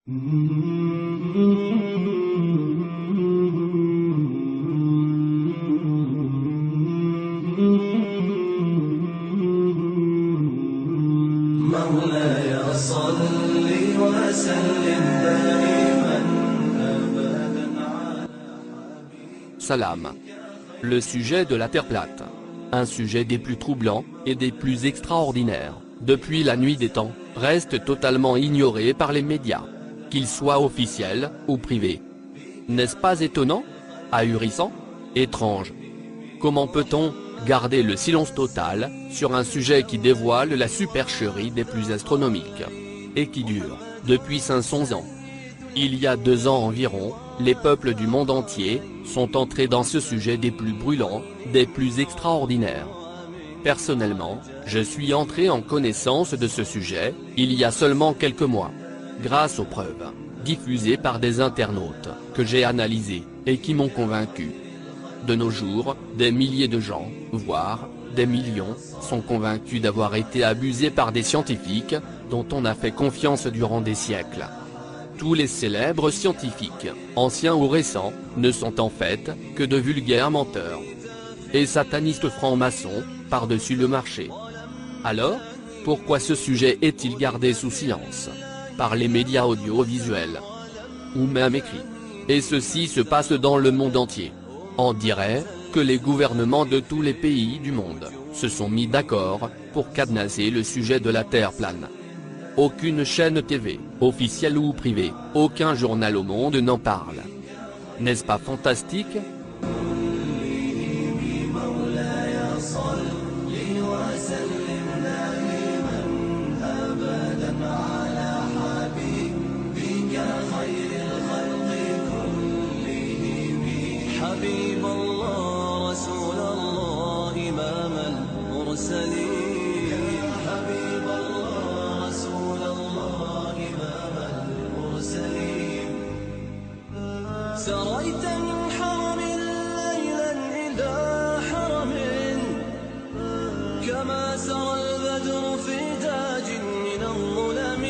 مولاي صل وسلم دائما أبدا على Salam. Le sujet de la Terre plate. Un sujet des plus troublants, et des plus extraordinaires, depuis la nuit des temps, reste totalement ignoré par les médias. Qu'ils soient officiels, ou privés. N'est-ce pas étonnant? Ahurissant? Étrange? Comment peut-on garder le silence total, sur un sujet qui dévoile la supercherie des plus astronomiques? Et qui dure, depuis 500 ans. Il y a 2 ans environ, les peuples du monde entier, sont entrés dans ce sujet des plus brûlants, des plus extraordinaires. Personnellement, je suis entré en connaissance de ce sujet, il y a seulement quelques mois. Grâce aux preuves, diffusées par des internautes, que j'ai analysées, et qui m'ont convaincu. De nos jours, des milliers de gens, voire, des millions, sont convaincus d'avoir été abusés par des scientifiques, dont on a fait confiance durant des siècles. Tous les célèbres scientifiques, anciens ou récents, ne sont en fait, que de vulgaires menteurs. Et satanistes francs-maçons, par-dessus le marché. Alors, pourquoi ce sujet est-il gardé sous silence? Par les médias audiovisuels. Ou même écrits. Et ceci se passe dans le monde entier. On dirait, que les gouvernements de tous les pays du monde, se sont mis d'accord, pour cadenasser le sujet de la Terre plane. Aucune chaîne TV, officielle ou privée, aucun journal au monde n'en parle. N'est-ce pas fantastique? حبيب الله رسول الله إمام المرسلين حبيب الله رسول الله إمام المرسلين سريت من حرم ليلا إلى حرم كما سرى البدر في تاج من الظلم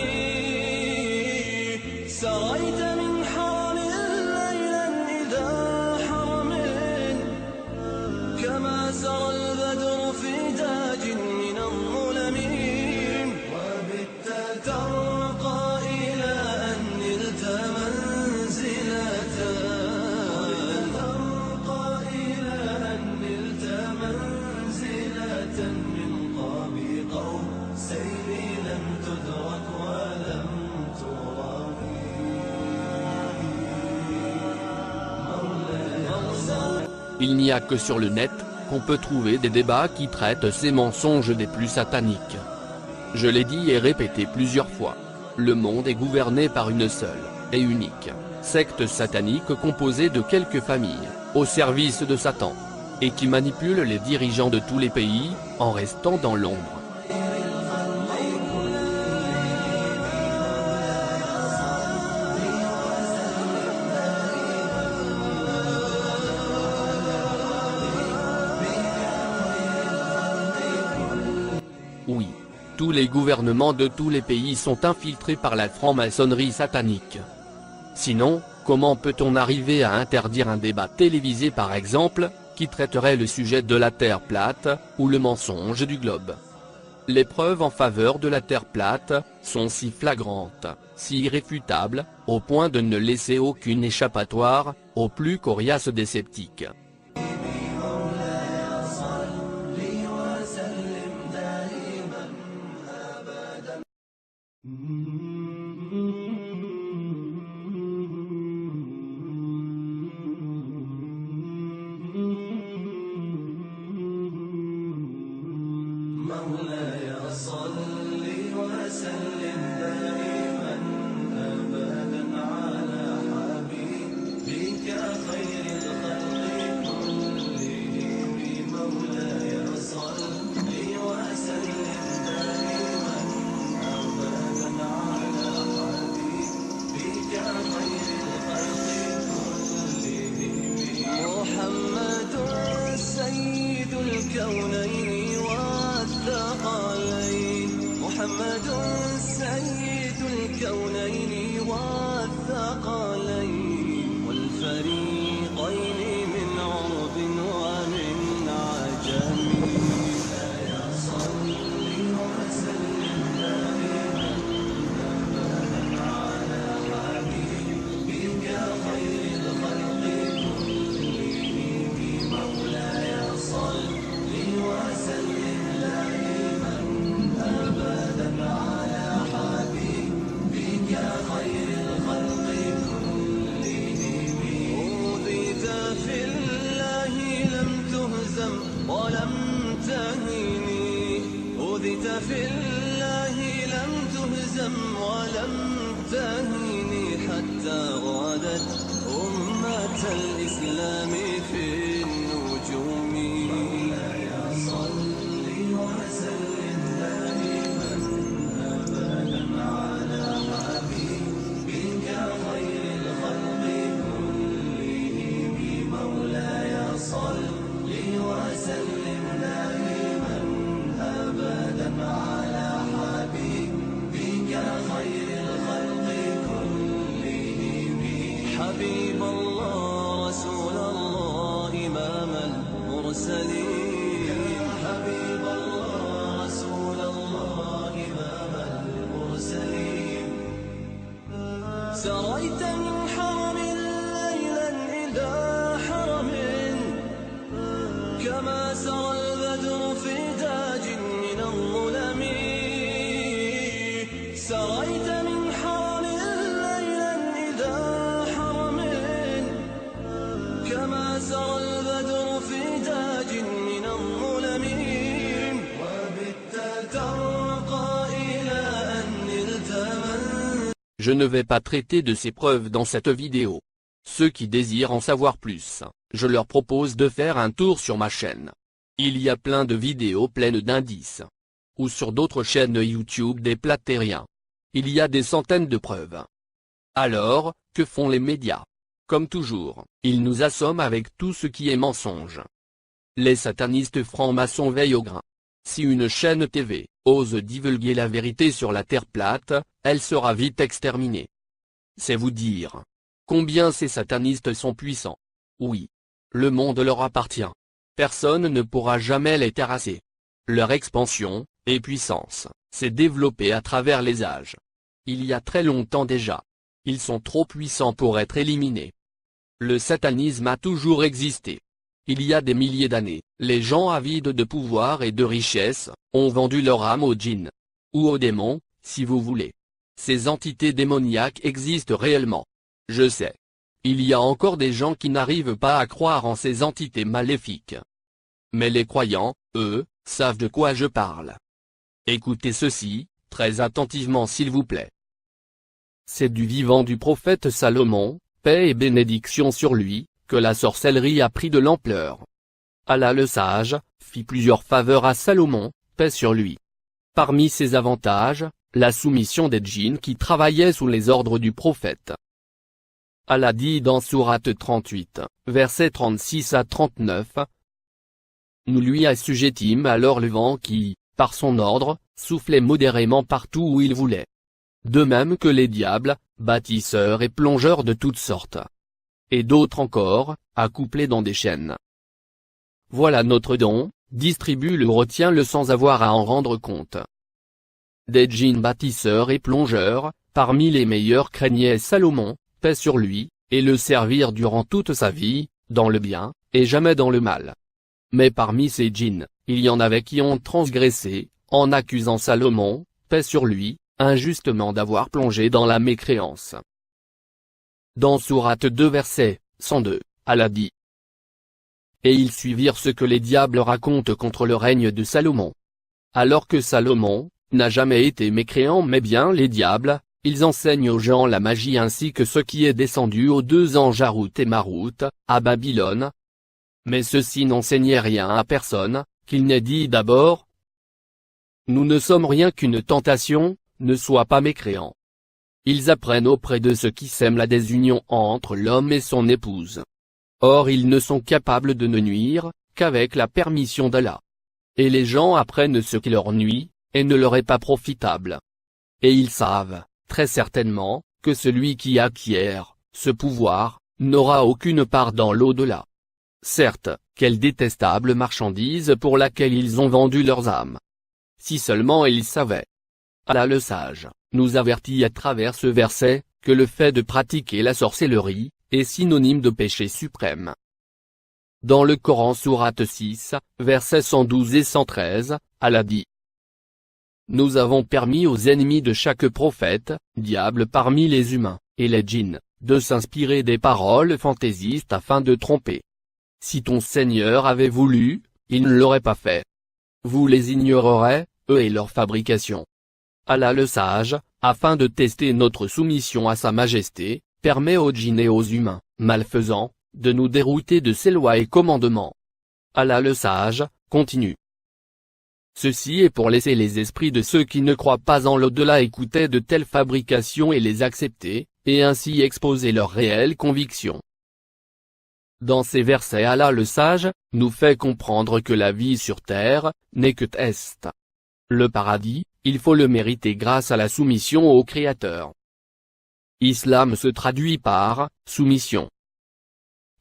سريت من حرم ليلا إلى كما سرى البدر في تاج من الظلم وبت ترقى إلى أن نلت منزلة ترقى إلى أن نلت منزلة من قاب قوسين لم تدرك ولم ترام Il n'y a que sur le net, qu'on peut trouver des débats qui traitent ces mensonges des plus sataniques. Je l'ai dit et répété plusieurs fois. Le monde est gouverné par une seule, et unique, secte satanique composée de quelques familles, au service de Satan. Et qui manipule les dirigeants de tous les pays, en restant dans l'ombre. Oui, tous les gouvernements de tous les pays sont infiltrés par la franc-maçonnerie satanique. Sinon, comment peut-on arriver à interdire un débat télévisé par exemple, qui traiterait le sujet de la Terre plate, ou le mensonge du globe? Les preuves en faveur de la Terre plate, sont si flagrantes, si irréfutables, au point de ne laisser aucune échappatoire, aux plus coriaces des sceptiques. مولاي صل وسلم دائما أبدا على حبيبك خير الخلق تهزم ولم تهيني أوذيت في الله لم تهزم ولم تهيني حتى غادت أمة الإسلام في النجوم مولاي صل وسلم دائما أبدا على حبيبك خير الخلق كلهم مولاي صل وسلم دائما أبدا على حبيبك خير الخلق كلهم حبيب الله رسول الله إمام المرسلين حبيب الله رسول الله إمام المرسلين سريت من حرم ليلا إلى حرم كما سرى البدر في تاج من الظلم سريت من حرم ليلا إلى حرم كما سرى البدر في تاج من الظلم وبت ترقى إلى أن نلت من. Je ne vais pas traiter de ces preuves dans cette vidéo. Ceux qui désirent en savoir plus, je leur propose de faire un tour sur ma chaîne. Il y a plein de vidéos pleines d'indices. Ou sur d'autres chaînes YouTube des platériens. Il y a des centaines de preuves. Alors, que font les médias? Comme toujours, ils nous assomment avec tout ce qui est mensonge. Les satanistes francs-maçons veillent au grain. Si une chaîne TV ose divulguer la vérité sur la Terre plate, elle sera vite exterminée. C'est vous dire combien ces satanistes sont puissants. Oui. Le monde leur appartient. Personne ne pourra jamais les terrasser. Leur expansion et puissance s'est développée à travers les âges. Il y a très longtemps déjà. Ils sont trop puissants pour être éliminés. Le satanisme a toujours existé. Il y a des milliers d'années, les gens avides de pouvoir et de richesse ont vendu leur âme aux djinns. Ou aux démons, si vous voulez. Ces entités démoniaques existent réellement. Je sais. Il y a encore des gens qui n'arrivent pas à croire en ces entités maléfiques. Mais les croyants, eux, savent de quoi je parle. Écoutez ceci, très attentivement s'il vous plaît. C'est du vivant du prophète Salomon, paix et bénédiction sur lui, que la sorcellerie a pris de l'ampleur. Allah le sage, fit plusieurs faveurs à Salomon, paix sur lui. Parmi ses avantages, la soumission des djinns qui travaillaient sous les ordres du prophète. Allah dit dans Sourate 38, versets 36 à 39. Nous lui assujettîmes alors le vent qui, par son ordre, soufflait modérément partout où il voulait. De même que les diables, bâtisseurs et plongeurs de toutes sortes. Et d'autres encore, accouplés dans des chaînes. Voilà notre don, distribue-le, retiens-le sans avoir à en rendre compte. Des djinns bâtisseurs et plongeurs, parmi les meilleurs craignait Salomon, paix sur lui, et le servirent durant toute sa vie, dans le bien, et jamais dans le mal. Mais parmi ces djinns, il y en avait qui ont transgressé, en accusant Salomon, paix sur lui, injustement d'avoir plongé dans la mécréance. Dans Sourate 2 verset 102, Allah dit. Et ils suivirent ce que les diables racontent contre le règne de Salomon. Alors que Salomon n'a jamais été mécréant mais bien les diables, ils enseignent aux gens la magie ainsi que ce qui est descendu aux deux anges Harout et Marout, à Babylone. Mais ceux-ci n'enseignaient rien à personne, qu'ils n'aient dit d'abord. Nous ne sommes rien qu'une tentation, ne sois pas mécréant. Ils apprennent auprès de ceux qui sèment la désunion entre l'homme et son épouse. Or ils ne sont capables de ne nuire, qu'avec la permission d'Allah. Et les gens apprennent ce qui leur nuit, et ne leur est pas profitable. Et ils savent, très certainement, que celui qui acquiert ce pouvoir n'aura aucune part dans l'au-delà. Certes, quelle détestable marchandise pour laquelle ils ont vendu leurs âmes. Si seulement ils savaient. Allah le sage nous avertit à travers ce verset, que le fait de pratiquer la sorcellerie, est synonyme de péché suprême. Dans le Coran Sourate 6, versets 112 et 113, Allah dit. Nous avons permis aux ennemis de chaque prophète, diable parmi les humains, et les djinns, de s'inspirer des paroles fantaisistes afin de tromper. Si ton Seigneur avait voulu, ils ne l'auraient pas fait. Vous les ignorerez, eux et leur fabrication. Allah le sage, afin de tester notre soumission à sa majesté, permet aux djinns et aux humains, malfaisants, de nous dérouter de ses lois et commandements. Allah le sage, continue. Ceci est pour laisser les esprits de ceux qui ne croient pas en l'au-delà écouter de telles fabrications et les accepter, et ainsi exposer leurs réelles convictions. Dans ces versets, Allah le sage nous fait comprendre que la vie sur terre n'est que test. Le paradis, il faut le mériter grâce à la soumission au Créateur. Islam se traduit par soumission.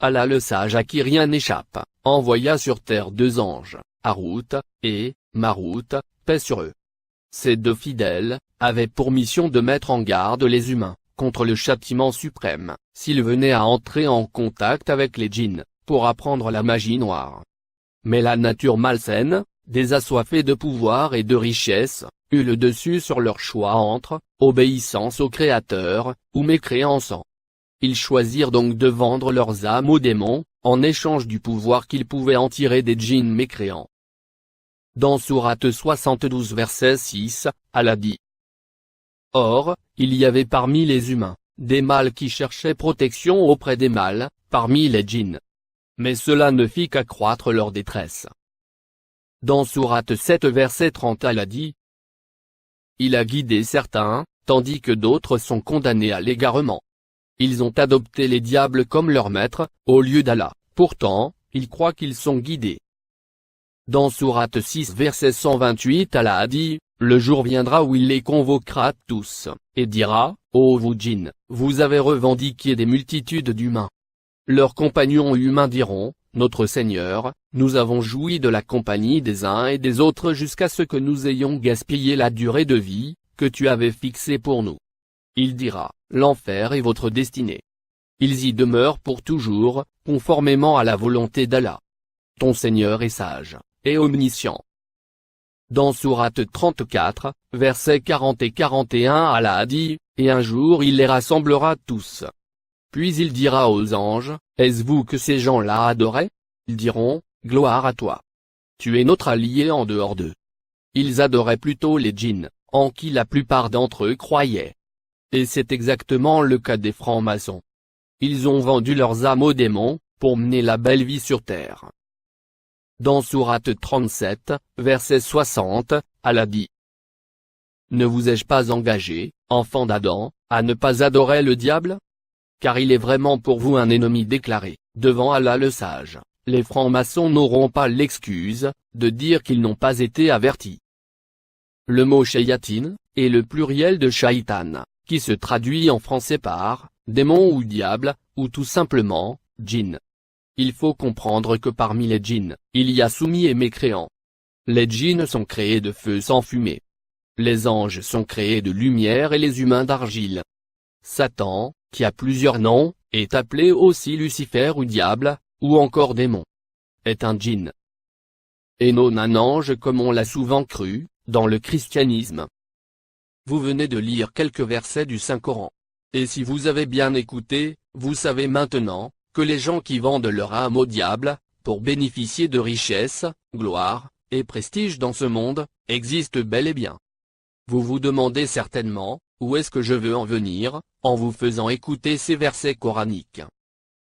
Allah le sage à qui rien n'échappe, envoya sur terre 2 anges, Harout et Marout, paix sur eux. Ces 2 fidèles avaient pour mission de mettre en garde les humains contre le châtiment suprême, s'ils venaient à entrer en contact avec les djinns, pour apprendre la magie noire. Mais la nature malsaine, désassoiffée de pouvoir et de richesse, eut le dessus sur leur choix entre obéissance au Créateur ou mécréance. Ils choisirent donc de vendre leurs âmes aux démons, en échange du pouvoir qu'ils pouvaient en tirer des djinns mécréants. Dans Sourate 72 verset 6, Allah dit. Or, il y avait parmi les humains, des mâles qui cherchaient protection auprès des mâles, parmi les djinns. Mais cela ne fit qu'accroître leur détresse. Dans Sourate 7 verset 30 Allah dit. Il a guidé certains, tandis que d'autres sont condamnés à l'égarement. Ils ont adopté les diables comme leur maître, au lieu d'Allah, pourtant, ils croient qu'ils sont guidés. Dans Sourate 6 verset 128 Allah a dit, le jour viendra où il les convoquera tous, et dira, ô vous djinns, vous avez revendiqué des multitudes d'humains. Leurs compagnons humains diront, notre Seigneur, nous avons joui de la compagnie des uns et des autres jusqu'à ce que nous ayons gaspillé la durée de vie, que tu avais fixée pour nous. Il dira, l'enfer est votre destinée. Ils y demeurent pour toujours, conformément à la volonté d'Allah. Ton Seigneur est sage, et omniscient. Dans Sourate 34, versets 40 et 41 Allah a dit, et un jour il les rassemblera tous. Puis il dira aux anges, est-ce vous que ces gens-là adoraient? Ils diront, gloire à toi. Tu es notre allié en dehors d'eux. Ils adoraient plutôt les djinns, en qui la plupart d'entre eux croyaient. Et c'est exactement le cas des francs-maçons. Ils ont vendu leurs âmes aux démons, pour mener la belle vie sur terre. Dans Sourate 37, verset 60, Allah dit. Ne vous ai-je pas engagé, enfants d'Adam, à ne pas adorer le diable? Car il est vraiment pour vous un ennemi déclaré, devant Allah le sage. Les francs-maçons n'auront pas l'excuse de dire qu'ils n'ont pas été avertis. Le mot shayatin est le pluriel de shaitan, qui se traduit en français par démon ou diable, ou tout simplement djinn. Il faut comprendre que parmi les djinns, il y a soumis et mécréants. Les djinns sont créés de feu sans fumée. Les anges sont créés de lumière et les humains d'argile. Satan, qui a plusieurs noms, est appelé aussi Lucifer ou diable, ou encore démon. Est un djinn. Et non un ange comme on l'a souvent cru, dans le christianisme. Vous venez de lire quelques versets du Saint-Coran. Et si vous avez bien écouté, vous savez maintenant, que les gens qui vendent leur âme au diable, pour bénéficier de richesses, gloire, et prestige dans ce monde, existent bel et bien. Vous vous demandez certainement, où est-ce que je veux en venir, en vous faisant écouter ces versets coraniques.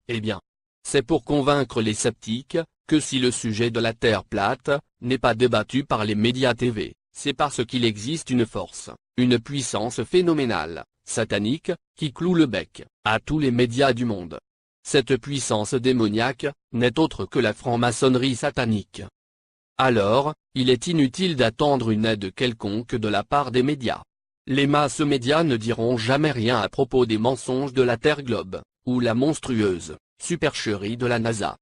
Eh bien, c'est pour convaincre les sceptiques, que si le sujet de la Terre plate, n'est pas débattu par les médias TV, c'est parce qu'il existe une force, une puissance phénoménale, satanique, qui cloue le bec, à tous les médias du monde. Cette puissance démoniaque, n'est autre que la franc-maçonnerie satanique. Alors, il est inutile d'attendre une aide quelconque de la part des médias. Les masses médias ne diront jamais rien à propos des mensonges de la Terre globe, ou la monstrueuse supercherie de la NASA.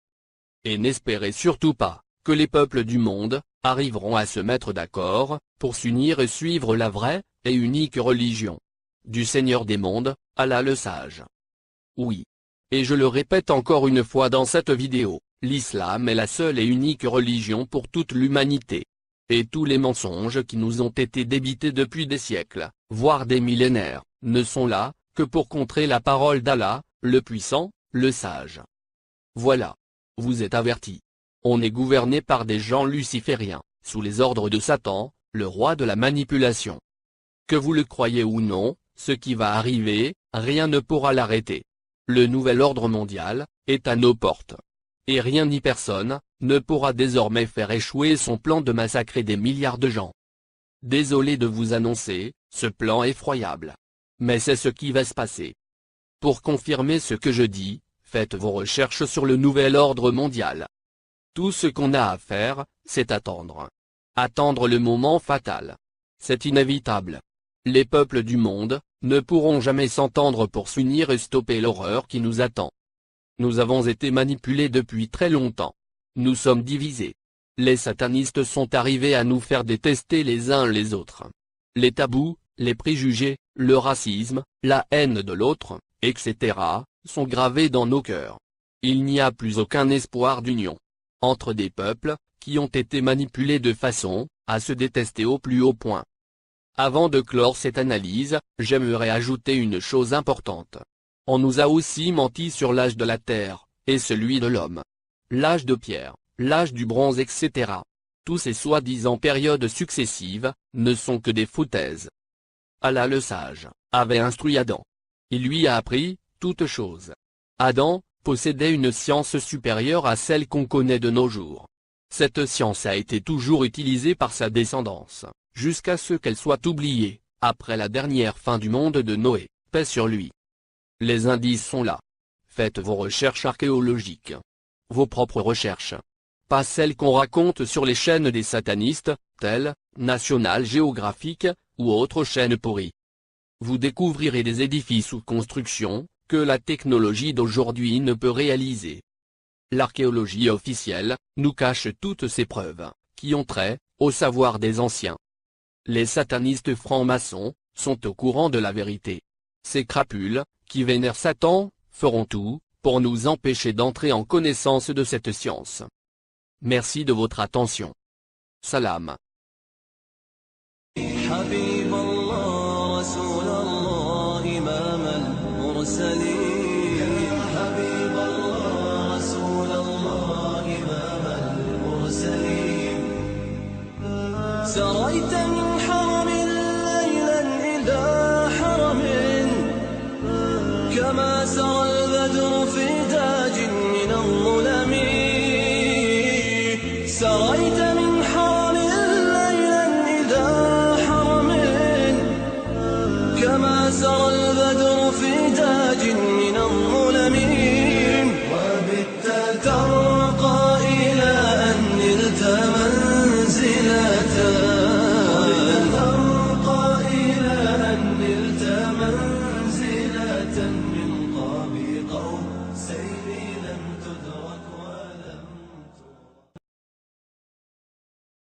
Et n'espérez surtout pas, que les peuples du monde, arriveront à se mettre d'accord, pour s'unir et suivre la vraie, et unique religion du Seigneur des mondes, Allah le sage. Oui. Et je le répète encore une fois dans cette vidéo, l'islam est la seule et unique religion pour toute l'humanité. Et tous les mensonges qui nous ont été débités depuis des siècles, voire des millénaires, ne sont là, que pour contrer la parole d'Allah, le puissant, le sage. Voilà. Vous êtes avertis. On est gouverné par des gens lucifériens, sous les ordres de Satan, le roi de la manipulation. Que vous le croyez ou non, ce qui va arriver, rien ne pourra l'arrêter. Le nouvel ordre mondial est à nos portes. Et rien ni personne ne pourra désormais faire échouer son plan de massacrer des milliards de gens. Désolé de vous annoncer, ce plan effroyable. Mais c'est ce qui va se passer. Pour confirmer ce que je dis, faites vos recherches sur le nouvel ordre mondial. Tout ce qu'on a à faire, c'est attendre. Attendre le moment fatal. C'est inévitable. Les peuples du monde ne pourront jamais s'entendre pour s'unir et stopper l'horreur qui nous attend. Nous avons été manipulés depuis très longtemps. Nous sommes divisés. Les satanistes sont arrivés à nous faire détester les uns les autres. Les tabous, les préjugés, le racisme, la haine de l'autre, etc., sont gravés dans nos cœurs. Il n'y a plus aucun espoir d'union entre des peuples qui ont été manipulés de façon à se détester au plus haut point. Avant de clore cette analyse, j'aimerais ajouter une chose importante. On nous a aussi menti sur l'âge de la Terre, et celui de l'homme. L'âge de pierre, l'âge du bronze etc. Tous ces soi-disant périodes successives, ne sont que des foutaises. Allah le sage, avait instruit Adam. Il lui a appris, toutes choses. Adam, possédait une science supérieure à celle qu'on connaît de nos jours. Cette science a été toujours utilisée par sa descendance, jusqu'à ce qu'elle soit oubliée, après la dernière fin du monde de Noé, paix sur lui. Les indices sont là. Faites vos recherches archéologiques. Vos propres recherches. Pas celles qu'on raconte sur les chaînes des satanistes, telles National Geographic, ou autres chaînes pourries. Vous découvrirez des édifices ou constructions, que la technologie d'aujourd'hui ne peut réaliser. L'archéologie officielle, nous cache toutes ces preuves, qui ont trait, au savoir des anciens. Les satanistes francs-maçons, sont au courant de la vérité. Ces crapules, qui vénèrent Satan, feront tout, pour nous empêcher d'entrer en connaissance de cette science. Merci de votre attention. Salam. حبيب الله رسول الله إمام المرسلين حبيب الله رسول الله إمام المرسلين سريت من